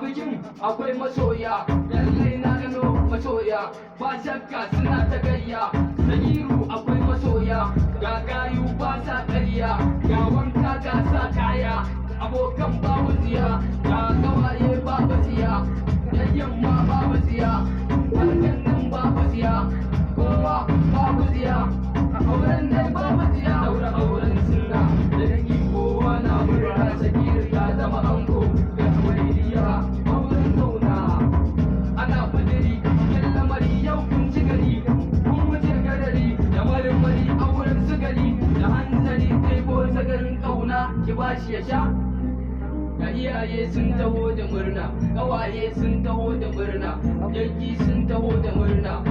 bikin akwai masoya, lallai na gano masoya, ba shakka suna ta gayya. Sagiru akwai masoya, ga gayu ba sa ƙarya, ga wanka ga sa kaya, abokan babu ziya, ga gawaye babu ziya, yan yamma babu ziya, harkan nan babu ziya, kowa babu ziya, a auren nan babu ziya. Daura auren sunna da dangi kowa na murna, Sagiru ya zama ango ga Juwairiya, auren zauna ana kudiri, yan lamari yau kun ci gari, kun wuce gadari da marmari auren su gari, da hanzari kai ko sagarin kauna ki bashi ya sha. Ga iyaye sun taho da murna, ƙawaye sun taho da murna, yanki sun taho da murna,